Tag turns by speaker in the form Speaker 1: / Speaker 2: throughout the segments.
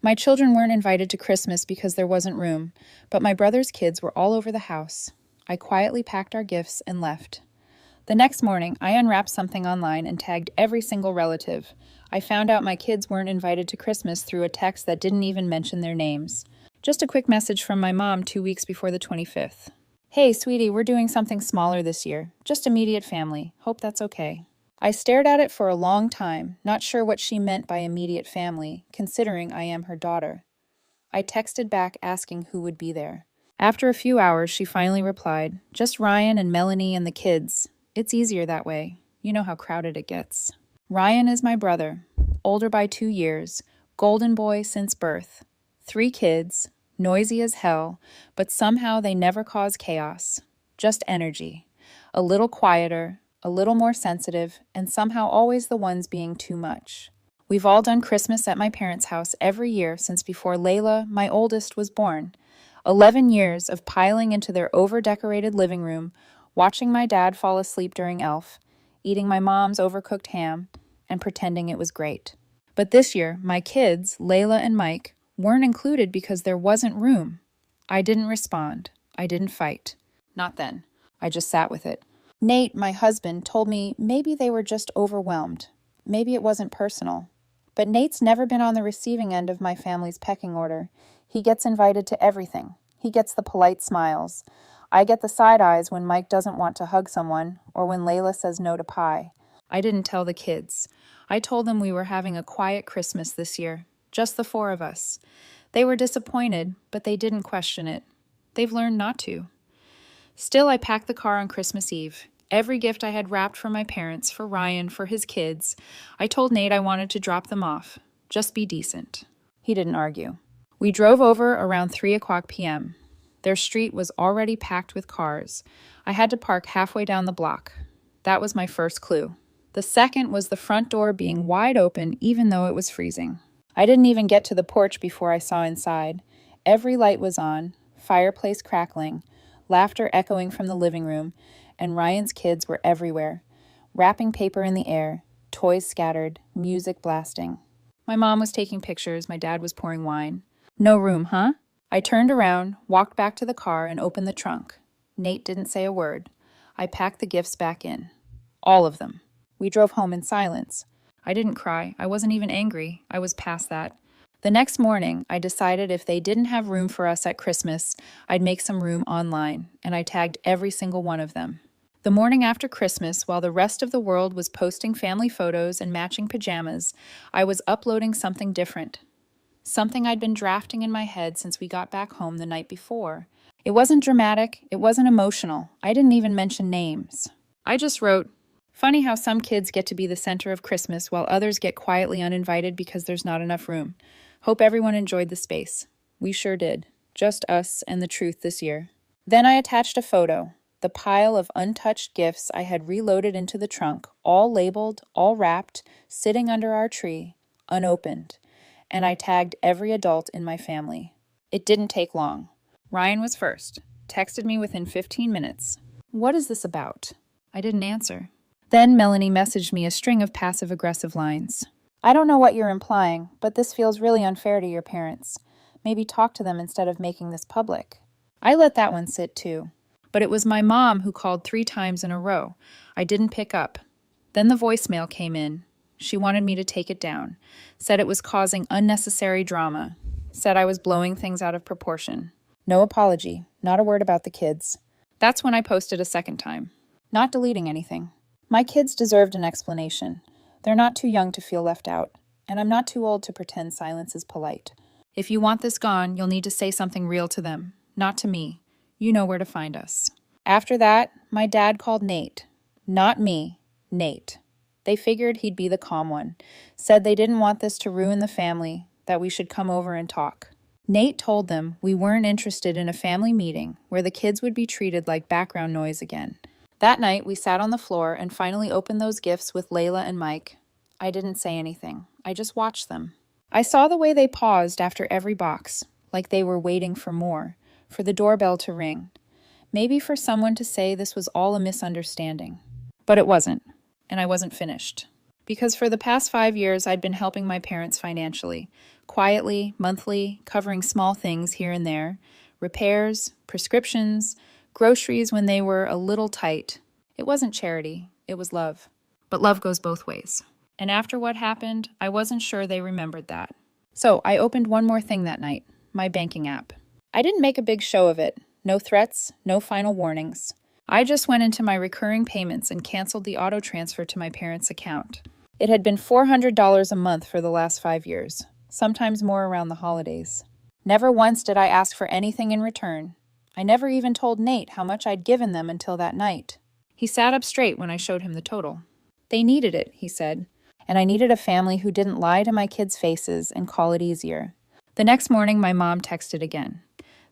Speaker 1: My children weren't invited to Christmas because there wasn't room, but my brother's kids were all over the house. I quietly packed our gifts and left. The next morning, I unwrapped something online and tagged every single relative. I found out my kids weren't invited to Christmas through a text that didn't even mention their names. Just a quick message from my mom 2 weeks before the 25th. Hey, sweetie, we're doing something smaller this year. Just immediate family. Hope that's okay. I stared at it for a long time, not sure what she meant by immediate family, considering I am her daughter. I texted back asking who would be there. After a few hours, she finally replied, just Ryan and Melanie and the kids. It's easier that way. You know how crowded it gets. Ryan is my brother, older by 2 years, golden boy since birth. 3 kids, noisy as hell, but somehow they never cause chaos. Just energy. A little quieter, a little more sensitive, and somehow always the ones being too much. We've all done Christmas at my parents' house every year since before Layla, my oldest, was born. 11 years of piling into their over-decorated living room, watching my dad fall asleep during Elf, eating my mom's overcooked ham, and pretending it was great. But this year, my kids, Layla and Mike, weren't included because there wasn't room. I didn't respond. I didn't fight. Not then. I just sat with it. Nate, my husband, told me maybe they were just overwhelmed. Maybe it wasn't personal. But Nate's never been on the receiving end of my family's pecking order. He gets invited to everything. He gets the polite smiles. I get the side eyes when Mike doesn't want to hug someone or when Layla says no to pie. I didn't tell the kids. I told them we were having a quiet Christmas this year, just the 4 of us. They were disappointed, but they didn't question it. They've learned not to. Still, I packed the car on Christmas Eve. Every gift I had wrapped for my parents, for Ryan, for his kids. I told Nate I wanted to drop them off. Just be decent. He didn't argue. We drove over around 3:00 p.m. Their street was already packed with cars. I had to park halfway down the block. That was my first clue. The second was the front door being wide open even though it was freezing. I didn't even get to the porch before I saw inside. Every light was on, fireplace crackling, laughter echoing from the living room, and Ryan's kids were everywhere. Wrapping paper in the air, toys scattered, music blasting. My mom was taking pictures, my dad was pouring wine. No room, huh? I turned around, walked back to the car, and opened the trunk. Nate didn't say a word. I packed the gifts back in. All of them. We drove home in silence. I didn't cry. I wasn't even angry. I was past that. The next morning, I decided if they didn't have room for us at Christmas, I'd make some room online, and I tagged every single one of them. The morning after Christmas, while the rest of the world was posting family photos and matching pajamas, I was uploading something different. Something I'd been drafting in my head since we got back home the night before. It wasn't dramatic, it wasn't emotional. I didn't even mention names. I just wrote, funny how some kids get to be the center of Christmas while others get quietly uninvited because there's not enough room. Hope everyone enjoyed the space. We sure did. Just us and the truth this year. Then I attached a photo. The pile of untouched gifts I had reloaded into the trunk, all labeled, all wrapped, sitting under our tree, unopened. And I tagged every adult in my family. It didn't take long. Ryan was first. Texted me within 15 minutes. What is this about? I didn't answer. Then Melanie messaged me a string of passive-aggressive lines. I don't know what you're implying, but this feels really unfair to your parents. Maybe talk to them instead of making this public. I let that one sit too. But it was my mom who called 3 times in a row. I didn't pick up. Then the voicemail came in. She wanted me to take it down. Said it was causing unnecessary drama. Said I was blowing things out of proportion. No apology. Not a word about the kids. That's when I posted a second time. Not deleting anything. My kids deserved an explanation. They're not too young to feel left out. And I'm not too old to pretend silence is polite. If you want this gone, you'll need to say something real to them. Not to me. You know where to find us. After that, my dad called Nate. Not me. Nate. They figured he'd be the calm one. Said they didn't want this to ruin the family, that we should come over and talk. Nate told them we weren't interested in a family meeting where the kids would be treated like background noise again. That night, we sat on the floor and finally opened those gifts with Layla and Mike. I didn't say anything. I just watched them. I saw the way they paused after every box, like they were waiting for more, for the doorbell to ring. Maybe for someone to say this was all a misunderstanding. But it wasn't, and I wasn't finished. Because for the past 5 years, I'd been helping my parents financially, quietly, monthly, covering small things here and there, repairs, prescriptions, groceries when they were a little tight. It wasn't charity, it was love. But love goes both ways. And after what happened, I wasn't sure they remembered that. So I opened one more thing that night, my banking app. I didn't make a big show of it. No threats, no final warnings. I just went into my recurring payments and canceled the auto transfer to my parents' account. It had been $400 a month for the last 5 years, sometimes more around the holidays. Never once did I ask for anything in return. I never even told Nate how much I'd given them until that night. He sat up straight when I showed him the total. They needed it, he said, and I needed a family who didn't lie to my kids' faces and call it easier. The next morning, my mom texted again.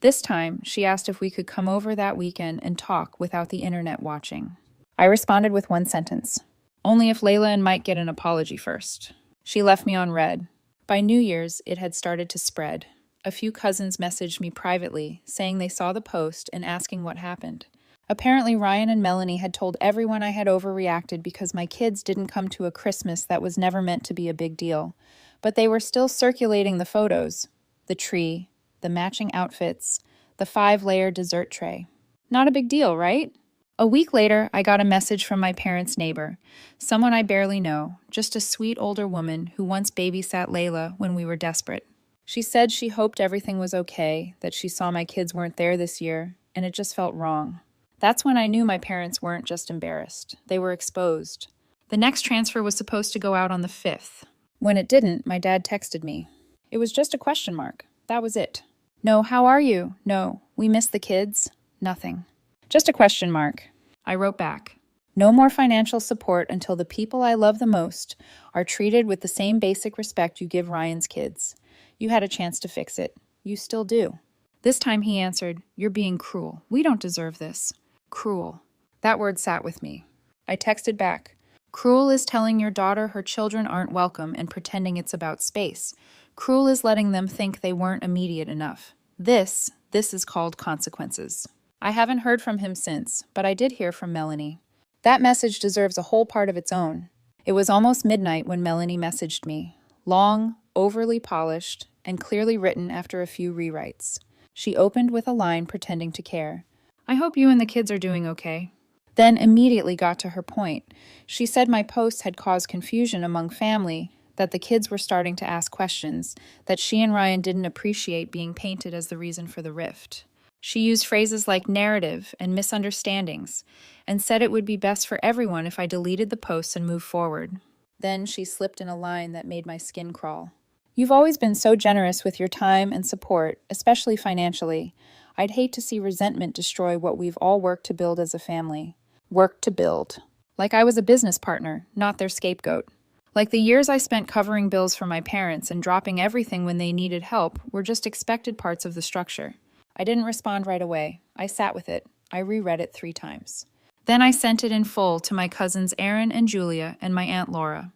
Speaker 1: This time, she asked if we could come over that weekend and talk without the internet watching. I responded with one sentence. Only if Layla and Mike get an apology first. She left me on red. By New Year's, it had started to spread. A few cousins messaged me privately, saying they saw the post and asking what happened. Apparently, Ryan and Melanie had told everyone I had overreacted because my kids didn't come to a Christmas that was never meant to be a big deal. But they were still circulating the photos. The tree, the matching outfits, the 5-layer dessert tray. Not a big deal, right? A week later, I got a message from my parents' neighbor, someone I barely know, just a sweet older woman who once babysat Layla when we were desperate. She said she hoped everything was okay, that she saw my kids weren't there this year, and it just felt wrong. That's when I knew my parents weren't just embarrassed. They were exposed. The next transfer was supposed to go out on the 5th. When it didn't, my dad texted me. It was just a question mark. That was it. No, how are you? No, we miss the kids. Nothing. Just a question mark. I wrote back. No more financial support until the people I love the most are treated with the same basic respect you give Ryan's kids. You had a chance to fix it. You still do. This time he answered, "You're being cruel. We don't deserve this." Cruel. That word sat with me. I texted back. Cruel is telling your daughter her children aren't welcome and pretending it's about space. Cruel is letting them think they weren't immediate enough. This is called consequences. I haven't heard from him since, but I did hear from Melanie. That message deserves a whole part of its own. It was almost midnight when Melanie messaged me. Long, overly polished, and clearly written after a few rewrites. She opened with a line pretending to care. I hope you and the kids are doing okay. Then immediately got to her point. She said my posts had caused confusion among family, that the kids were starting to ask questions, that she and Ryan didn't appreciate being painted as the reason for the rift. She used phrases like narrative and misunderstandings, and said it would be best for everyone if I deleted the posts and moved forward. Then she slipped in a line that made my skin crawl. You've always been so generous with your time and support, especially financially. I'd hate to see resentment destroy what we've all worked to build as a family. Worked to build. Like I was a business partner, not their scapegoat. Like the years I spent covering bills for my parents and dropping everything when they needed help were just expected parts of the structure. I didn't respond right away. I sat with it. I reread it 3 times. Then I sent it in full to my cousins Aaron and Julia and my Aunt Laura.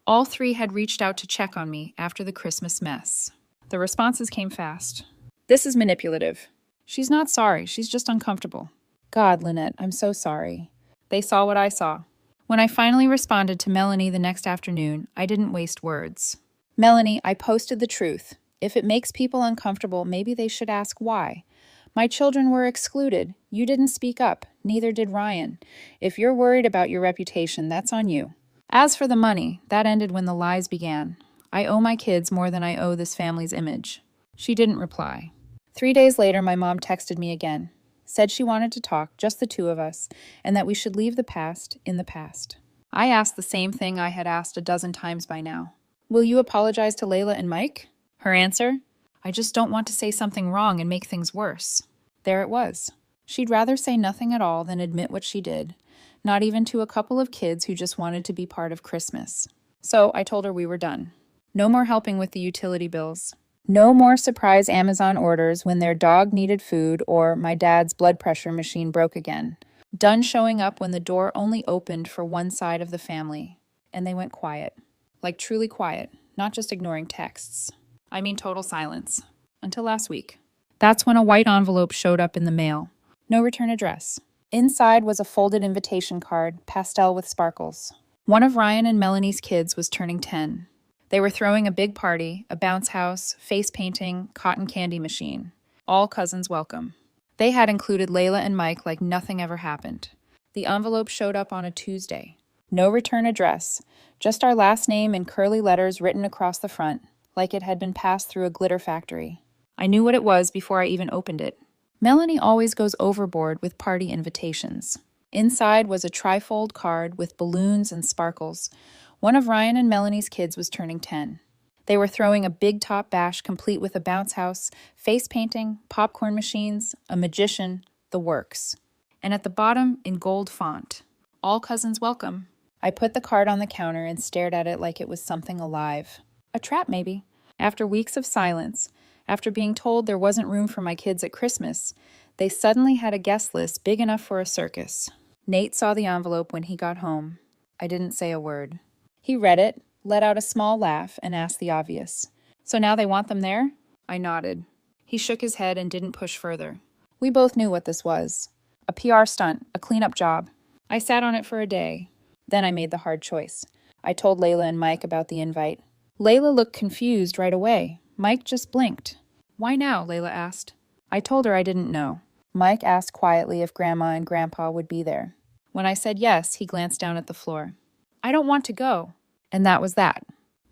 Speaker 1: All 3 had reached out to check on me after the Christmas mess. The responses came fast. This is manipulative. She's not sorry, she's just uncomfortable. God, Lynette, I'm so sorry. They saw what I saw. When I finally responded to Melanie the next afternoon, I didn't waste words. Melanie, I posted the truth. If it makes people uncomfortable, maybe they should ask why. My children were excluded. You didn't speak up. Neither did Ryan. If you're worried about your reputation, that's on you. As for the money, that ended when the lies began. I owe my kids more than I owe this family's image. She didn't reply. 3 days later, my mom texted me again. Said she wanted to talk, just the 2 of us, and that we should leave the past in the past. I asked the same thing I had asked a dozen times by now. Will you apologize to Layla and Mike? Her answer? I just don't want to say something wrong and make things worse. There it was. She'd rather say nothing at all than admit what she did, not even to a couple of kids who just wanted to be part of Christmas. So I told her we were done. No more helping with the utility bills. No more surprise Amazon orders when their dog needed food or my dad's blood pressure machine broke again. Done showing up when the door only opened for one side of the family. And they went quiet. Like truly quiet, not just ignoring texts. I mean total silence. Until last week. That's when a white envelope showed up in the mail. No return address. Inside was a folded invitation card, pastel with sparkles. One of Ryan and Melanie's kids was turning 10. They were throwing a big party, a bounce house, face painting, cotton candy machine. All cousins welcome. They had included Layla and Mike like nothing ever happened. The envelope showed up on a Tuesday. No return address, just our last name in curly letters written across the front, like it had been passed through a glitter factory. I knew what it was before I even opened it. Melanie always goes overboard with party invitations. Inside was a trifold card with balloons and sparkles. One of Ryan and Melanie's kids was turning 10. They were throwing a big top bash complete with a bounce house, face painting, popcorn machines, a magician, the works. And at the bottom, in gold font, all cousins welcome. I put the card on the counter and stared at it like it was something alive. A trap, maybe. After weeks of silence, after being told there wasn't room for my kids at Christmas, they suddenly had a guest list big enough for a circus. Nate saw the envelope when he got home. I didn't say a word. He read it, let out a small laugh, and asked the obvious. So now they want them there? I nodded. He shook his head and didn't push further. We both knew what this was. A PR stunt, a cleanup job. I sat on it for a day. Then I made the hard choice. I told Layla and Mike about the invite. Layla looked confused right away. Mike just blinked. Why now? Layla asked. I told her I didn't know. Mike asked quietly if Grandma and Grandpa would be there. When I said yes, he glanced down at the floor. I don't want to go. And that was that.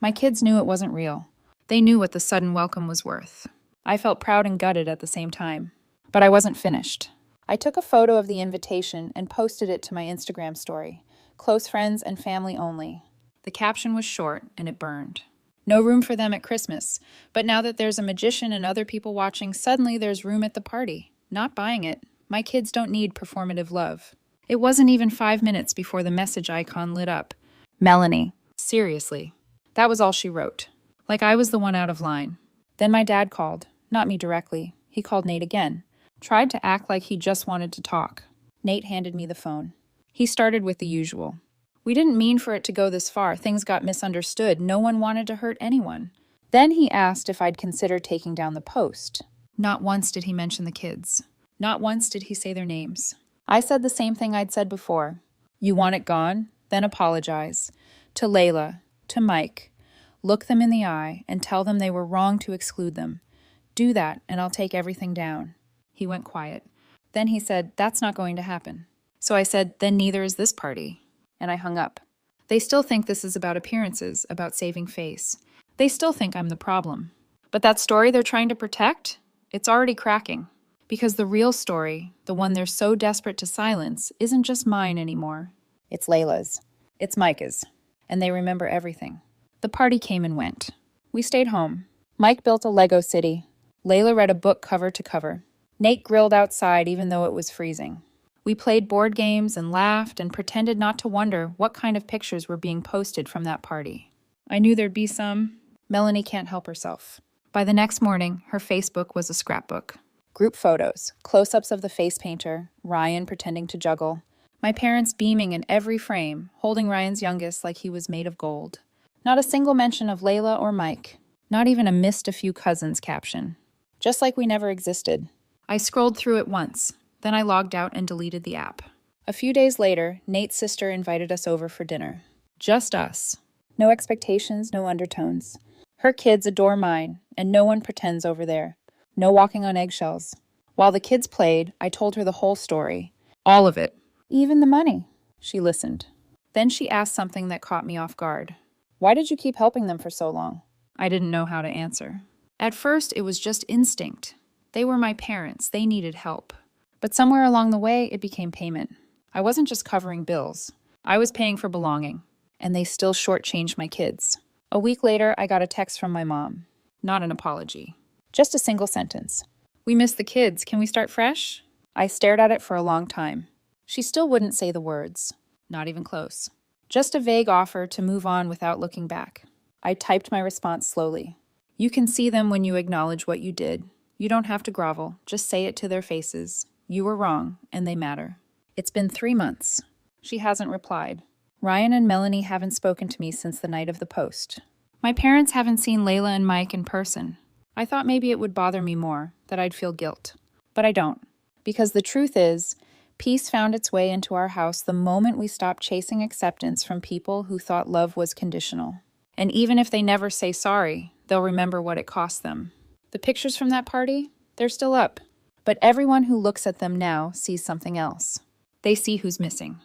Speaker 1: My kids knew it wasn't real. They knew what the sudden welcome was worth. I felt proud and gutted at the same time. But I wasn't finished. I took a photo of the invitation and posted it to my Instagram story. Close friends and family only. The caption was short and it burned. No room for them at Christmas, but now that there's a magician and other people watching, suddenly there's room at the party. Not buying it. My kids don't need performative love. It wasn't even 5 minutes before the message icon lit up. Melanie. Seriously. That was all she wrote. Like I was the one out of line. Then my dad called. Not me directly. He called Nate again. Tried to act like he just wanted to talk. Nate handed me the phone. He started with the usual. We didn't mean for it to go this far. Things got misunderstood. No one wanted to hurt anyone. Then he asked if I'd consider taking down the post. Not once did he mention the kids. Not once did he say their names. I said the same thing I'd said before. You want it gone? Then apologize. To Layla, to Mike. Look them in the eye and tell them they were wrong to exclude them. Do that and I'll take everything down. He went quiet. Then he said, that's not going to happen. So I said, then neither is this party. And I hung up. They still think this is about appearances, about saving face. They still think I'm the problem. But that story they're trying to protect? It's already cracking. Because the real story, the one they're so desperate to silence, isn't just mine anymore. It's Layla's. It's Micah's. And they remember everything. The party came and went. We stayed home. Mike built a Lego city. Layla read a book cover to cover. Nate grilled outside even though it was freezing. We played board games and laughed and pretended not to wonder what kind of pictures were being posted from that party. I knew there'd be some. Melanie can't help herself. By the next morning, her Facebook was a scrapbook. Group photos, close-ups of the face painter, Ryan pretending to juggle, my parents beaming in every frame, holding Ryan's youngest like he was made of gold. Not a single mention of Layla or Mike. Not even a missed a few cousins caption. Just like we never existed. I scrolled through it once. Then I logged out and deleted the app. A few days later, Nate's sister invited us over for dinner. Just us. No expectations, no undertones. Her kids adore mine, and no one pretends over there. No walking on eggshells. While the kids played, I told her the whole story. All of it. Even the money. She listened. Then she asked something that caught me off guard. Why did you keep helping them for so long? I didn't know how to answer. At first, it was just instinct. They were my parents. They needed help. But somewhere along the way, it became payment. I wasn't just covering bills. I was paying for belonging. And they still shortchanged my kids. A week later, I got a text from my mom. Not an apology. Just a single sentence. We miss the kids. Can we start fresh? I stared at it for a long time. She still wouldn't say the words. Not even close. Just a vague offer to move on without looking back. I typed my response slowly. You can see them when you acknowledge what you did. You don't have to grovel. Just say it to their faces. You were wrong, and they matter. It's been 3 months. She hasn't replied. Ryan and Melanie haven't spoken to me since the night of the post. My parents haven't seen Layla and Mike in person. I thought maybe it would bother me more, that I'd feel guilt. But I don't. Because the truth is, peace found its way into our house the moment we stopped chasing acceptance from people who thought love was conditional. And even if they never say sorry, they'll remember what it cost them. The pictures from that party, they're still up. But everyone who looks at them now sees something else. They see who's missing.